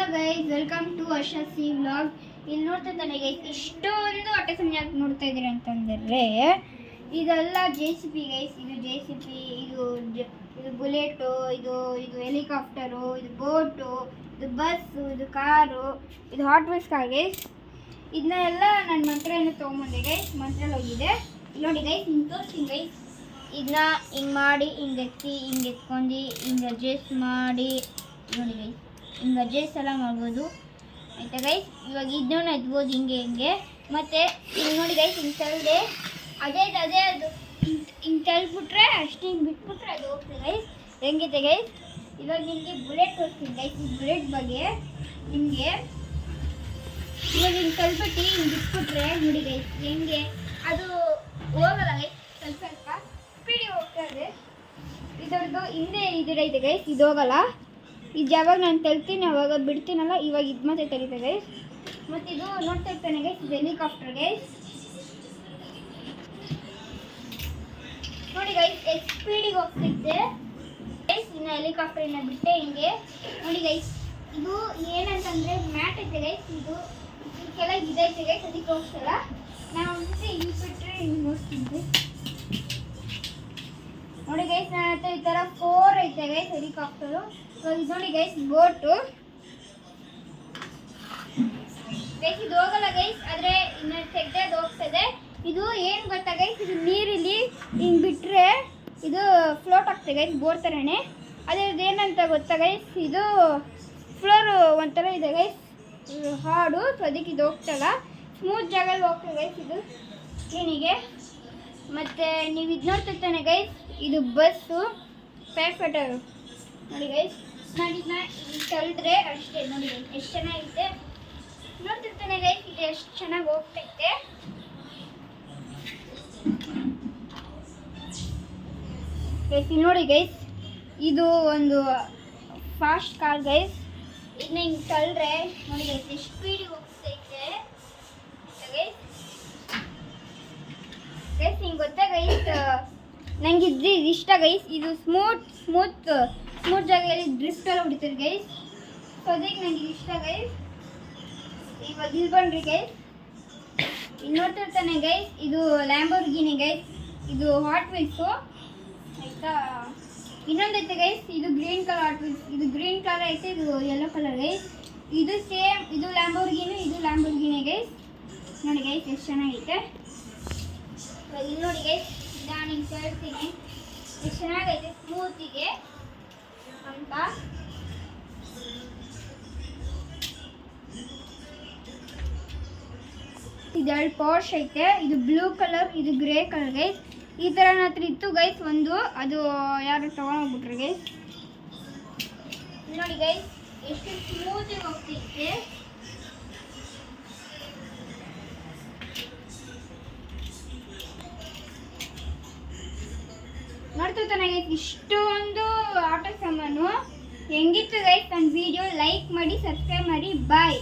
Hello guys, welcome to ವರ್ಷಸಿ vlog. ಇಲ್ಲಿ ನೋಡ್ತಾ ತಾನೆ ಗೈಸ್, ಇಷ್ಟೊಂದು ಆಟೋ ಸಮಯ ನೋಡ್ತಾ ಇದ್ದೀರಿ ಅಂತಂದರೆ ಇದೆಲ್ಲ JCB ಗೈಸ್. ಇದು JCB, ಇದು ಬುಲೆಟು, ಇದು ಹೆಲಿಕಾಪ್ಟರು, ಇದು ಬೋಟು, ಇದು ಬಸ್ಸು, ಇದು ಕಾರು, ಇದು ಹಾಟ್ ವೀಲ್ಸ್ ಕಾರ್ ಗೈಸ್. ಇದನ್ನೆಲ್ಲ ನಾನು ಮಂತ್ರಾಲಯ ತೊಗೊಂಬಂದೆ ಗೈಸ್. ಮಂತ್ರಾಲಯ ಹೋಗಿದೆ. ನೋಡಿ ಗೈಸ್, ಹಿಂಗೆ ತೋರಿಸ್ತೀನಿ ಗೈಸ್. ಇದನ್ನ ಹಿಂಗೆ ಮಾಡಿ, ಹಿಂಗೆ ಎತ್ಕೊಂಡು ಹಿಂಗೆ ಅಡ್ಜಸ್ಟ್ ಮಾಡಿ ನೋಡಿ ಗೈಸ್. ಹಿಂಗೆ ಅಡ್ಜಸ್ಟ್ ಎಲ್ಲ ಮಾಡ್ಬೋದು ಆಯಿತಾ ಗೈಸ್. ಇವಾಗ ಇದನ್ನ ಎತ್ಬೋದು ಹಿಂಗೆ ಮತ್ತು ಹಿಂಗೆ ನೋಡಿ ಗೈಸ್, ಹಿಂಗೆ ತಳ್ಳಿದೆ ಅದೇ ಅದು ಹಿಂಗೆ ತಳ್ಳಿಬಿಟ್ರೆ ಅಷ್ಟು ಹಿಂಗೆ ಬಿಟ್ಬಿಟ್ರೆ ಅದು ಹೋಗ್ತದೆ ಗೈಸ್. ಹೆಂಗಿದೆ ಗೈಸ್. ಇವಾಗ ನಿಮಗೆ ಬುಲೆಟ್ ತೋರಿಸ್ತೀನಿ ಗೈಸ್. ಈ ಬುಲೆಟ್ ಬಗ್ಗೆ ನಿಮಗೆ ಇವಾಗ ಹಿಂಗೆ ತಳ್ಬಿಟ್ಟು ಹಿಂಗೆ ಬಿಟ್ಬಿಟ್ರೆ ನೋಡಿ ಗೈಸ್ ಹೆಂಗೆ ಅದು ಹೋಗಲ್ಲ ಗೈಸ್. ಸ್ವಲ್ಪ ಸ್ಪೀಡಿಗೆ ಹೋಗ್ತಾ ಇದೆ. ಇದರದ್ದು ಹಿಂದೆ ಇದೈತೆ ಗೈಸ್, ಇದು ಹೋಗಲ್ಲ. ಇದು ಯಾವಾಗ ನಾನು ತಳ್ತೀನಿ ಅವಾಗ ಬಿಡ್ತೀನಲ್ಲ, ಇವಾಗ ಇದು ಮತ್ತೆ ತೆಗಿತೆ ಗೈಸ್. ಮತ್ತು ಇದು ನೋಡ್ತಾ ಇರ್ತಾನೆ ಗೈಸ್, ಇದು ಹೆಲಿಕಾಪ್ಟರ್ ಗೈಸ್. ನೋಡಿ ಗೈಸ್, ಎಷ್ಟು ಸ್ಪೀಡಿಗೆ ಹೋಗ್ತೈತೆ ಗೈಸ್. ಇನ್ನು ಹೆಲಿಕಾಪ್ಟರ್ನ ಬಿಟ್ಟೆ ಹಿಂಗೆ ನೋಡಿ ಗೈಸ್. ಇದು ಏನಂತಂದರೆ ಮ್ಯಾಟ್ ಐತೆ ಗೈಸ್. ಇದು ಕೆಳಗೆ ಇದೈತೆ ಗೈಸ್, ಅದಕ್ಕೆ ಹೋಗ್ತಲ್ಲ. ನಾವು ಒಂದ್ಸತಿ ಹಿಂಗೆ ಬಿಟ್ಟರೆ ಹಿಂಗೆ ನೋಡ್ತಿದ್ವಿ ನೋಡಿ ಗೈಸ್. ನನ್ನ ಹತ್ರ ಈ ಥರ 4 ಐತೆ ಗೈಸ್ ಹೆಲಿಕಾಪ್ಟರು. ಇದು ನೋಡಿ ಗೈಸ್, ಬೋಟು ಗೈಸ್. ಇದು ಹೋಗಲ್ಲ ಗೈಸ್, ಆದರೆ ಇನ್ನು ತೆಗ್ದೆ ಅದು ಹೋಗ್ತದೆ. ಇದು ಏನು ಗೊತ್ತಾ ಗೈಸ್, ಇದು ನೀರಲ್ಲಿ ಹಿಂಗೆ ಬಿಟ್ಟರೆ ಇದು ಫ್ಲೋಟ್ ಆಗ್ತದೆ ಗೈಸ್, ಬೋಟ್ ಥರನೇ. ಅದ್ರದ್ದು ಏನಂತ ಗೊತ್ತಾ ಗೈಸ್, ಇದು ಫ್ಲೋರು ಒಂಥರ ಇದೆ ಗೈಸ್, ಹಾಡು. ಸೊ ಅದಕ್ಕೆ ಇದು ಹೋಗ್ತಲ್ಲ, ಸ್ಮೂತ್ ಜಾಗದಲ್ಲಿ ಹೋಗ್ತದೆ ಗೈಸ್ ಇದು ಏನಿಗೆ. ಮತ್ತು ನೀವು ಇದು ನೋಡ್ತಿರ್ತಾನೆ ಗೈಸ್, ಇದು ಬಸ್ಸು ಪ್ಯಾಫೆಟರು ನೋಡಿ ಗೈಸ್. ನಾನು ಇದನ್ನ ತಳ್ಳಿದ್ರೆ ಅಷ್ಟೇ ನೋಡಿ ಗೈಸ್, ಎಷ್ಟು ಚೆನ್ನಾಗಿದೆ ನೋಡ್ತಿರ್ತಾನೆ ಗೈಸ್. ಇದು ಎಷ್ಟು ಚೆನ್ನಾಗಿ ಹೋಗ್ತೈತೆ ಗೈಸ್. ಇಲ್ಲಿ ನೋಡಿ ಗೈಸ್, ಇದು ಒಂದು ಫಾಸ್ಟ್ ಕಾರ್ ಗೈಸ್. ಇದನ್ನ ಹಿಂಗೆ ತಳ್ಳಿದ್ರೆ ನೋಡಿ ಗೈಸ್ ಎಷ್ಟು ಸ್ಪೀಡಿಗೆ ಹೋಗ್ತೈತೆ ಗೈಸ್. ಗೈಸ್ ಹಿಂಗೆ ಗೊತ್ತಾ ಗೈಸ್, ನಂಗೆ ಇದು ಇಷ್ಟ ಗೈಸ್. ಇದು ಸ್ಮೂತ್ ಜಾಗದಲ್ಲಿ ಡ್ರಿಫ್ಟ್ ಎಲ್ಲ ಹೊಡಿತಾರೆ ಗೈಸ್. ಸೊ ಅದಕ್ಕೆ ನನಗೆ ಇಷ್ಟ ಗೈಸ್. ಇವಾಗ ಇಲ್ಲಿ ಬನ್ರಿ ಗೈಸ್, ಇಲ್ಲಿ ನೋಡ್ತಿರ್ತಾನೆ ಗೈಸ್, ಇದು ಲ್ಯಾಂಬೋರ್ಗಿನಿ ಗೈಸ್. ಇದು ಹಾಟ್ ವೀಲ್ಸು ಆಯಿತಾ. ಇನ್ನೊಂದೈತೆ ಗೈಸ್, ಇದು ಗ್ರೀನ್ ಕಲರ್ ಹಾಟ್ ವೀಲ್ಸ್. ಇದು ಗ್ರೀನ್ ಕಲರ್ ಐತೆ, ಇದು ಯೆಲ್ಲೋ ಕಲರ್ ಗೈಸ್. ಇದು ಸೇಮ್, ಇದು ಲ್ಯಾಂಬೋರ್ಗಿನಿ ಗೈಸ್. ನೋಡಿ ಗೈಸ್ ಎಷ್ಟು ಚೆನ್ನಾಗೈತೆ. ಇಲ್ಲಿ ನೋಡಿ ಗೈಸ್, ನಾನು ಹಿಂಗೆ ಹೇಳ್ತೀನಿ ಎಷ್ಟು ಚೆನ್ನಾಗೈತೆ ಸ್ಮೂತಿಗೆ ಅಂತ. ಇದೆರಡು ಪೋರ್ಷ್ ಐತೆ. ಇದು ಬ್ಲೂ ಕಲರ್, ಇದು ಗ್ರೇ ಕಲರ್ ಗೈಸ್. ಈ ಥರ ನನ್ನ ಹತ್ರ ಇತ್ತು ಗೈಸ್ ಒಂದು, ಅದು ಯಾರು ತೊಗೊಂಡೋಗ್ಬಿಟ್ರು ಗೈಸ್. ನೋಡಿ ಗೈಸ್ ಎಷ್ಟು ಸ್ಮೂತಿಗೆ ಹೋಗ್ತೈತೆ. ನೋಡ್ತಿರ್ತಾನೆ ಗೈಸ್, ಇಷ್ಟೊಂದು ಆಟೋ ಸಾಮಾನು. ಹೆಂಗಿತ್ತು ಗೈಸ್ ನನ್ನ ವಿಡಿಯೋ ಲೈಕ್ ಮಾಡಿ, ಸಬ್ಸ್ಕ್ರೈಬ್ ಮಾಡಿ. ಬಾಯ್.